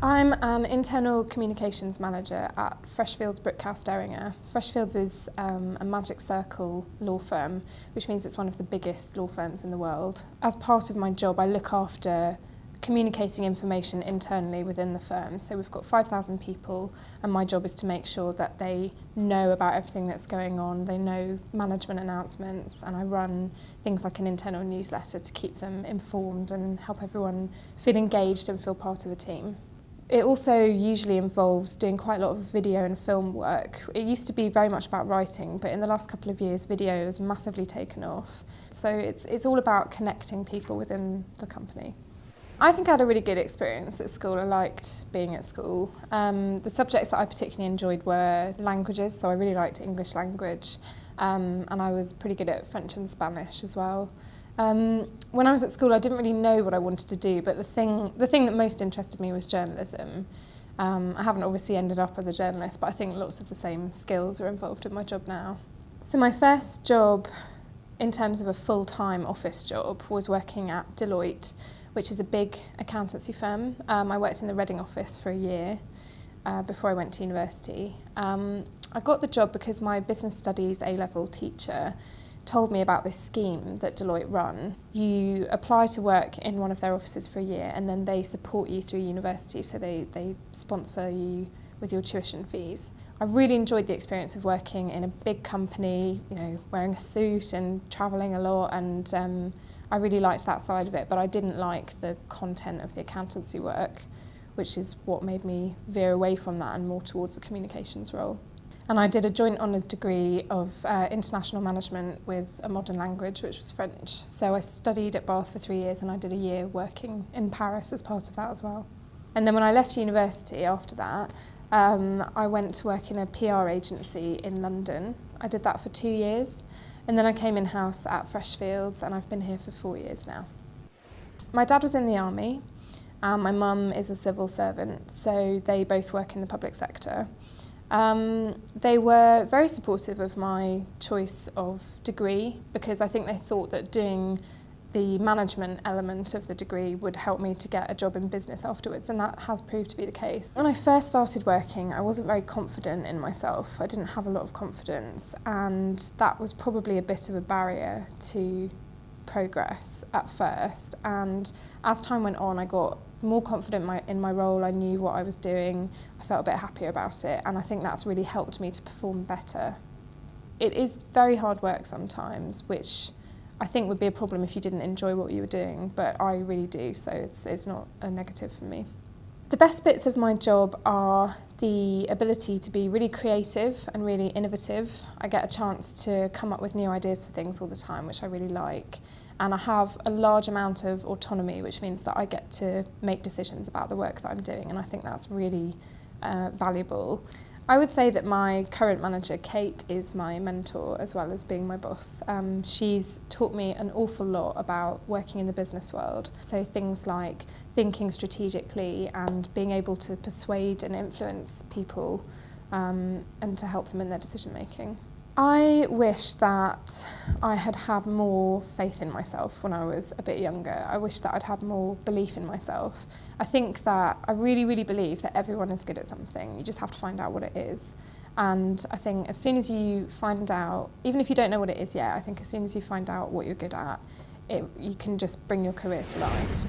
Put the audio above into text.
I'm an internal communications manager at Freshfields Brickhouse Derringer. Freshfields is a magic circle law firm, which means it's one of the biggest law firms in the world. As part of my job, I look after communicating information internally within the firm. So we've got 5,000 people, and my job is to make sure that they know about everything that's going on, they know management announcements, and I run things like an internal newsletter to keep them informed and help everyone feel engaged and feel part of a team. It also usually involves doing quite a lot of video and film work. It used to be very much about writing, but in the last couple of years, video has massively taken off. So it's all about connecting people within the company. I think I had a really good experience at school. I liked being at school. The subjects that I particularly enjoyed were languages, so I really liked English language, and I was pretty good at French and Spanish as well. When I was at school, I didn't really know what I wanted to do, but the thing that most interested me was journalism. I haven't obviously ended up as a journalist, but I think lots of the same skills are involved in my job now. So my first job, in terms of a full-time office job, was working at Deloitte, which is a big accountancy firm. I worked in the Reading office for a year before I went to university. I got the job because my business studies A-level teacher told me about this scheme that Deloitte run. You apply to work in one of their offices for a year, and then they support you through university, so they sponsor you with your tuition fees. I really enjoyed the experience of working in a big company, wearing a suit and travelling a lot, and I really liked that side of it, but I didn't like the content of the accountancy work, which is what made me veer away from that and more towards a communications role. And I did a joint honours degree of international management with a modern language, which was French. So I studied at Bath for 3 years, and I did a year working in Paris as part of that as well. And then when I left university after that, I went to work in a PR agency in London. I did that for 2 years, and then I came in-house at Freshfields, and I've been here for 4 years now. My dad was in the army, and my mum is a civil servant, so they both work in the public sector. They were very supportive of my choice of degree, because I think they thought that doing the management element of the degree would help me to get a job in business afterwards, and that has proved to be the case. When I first started working, I wasn't very confident in myself. I didn't have a lot of confidence, and that was probably a bit of a barrier to progress at first. And as time went on, I got more confident in my role. I knew what I was doing. I felt a bit happier about it, and I think that's really helped me to perform better. It is very hard work sometimes, which I think would be a problem if you didn't enjoy what you were doing, but I really do, so it's not a negative for me. The best bits of my job are the ability to be really creative and really innovative. I get a chance to come up with new ideas for things all the time, which I really like. And I have a large amount of autonomy, which means that I get to make decisions about the work that I'm doing, and I think that's really valuable. I would say that my current manager, Kate, is my mentor as well as being my boss. She's taught me an awful lot about working in the business world. So things like thinking strategically and being able to persuade and influence people and to help them in their decision making. I wish that I had had more faith in myself when I was a bit younger. I wish that I'd had more belief in myself. I think that I really, really believe that everyone is good at something. You just have to find out what it is. And I think as soon as you find out, even if you don't know what it is yet, I think as soon as you find out what you're good at, you can just bring your career to life.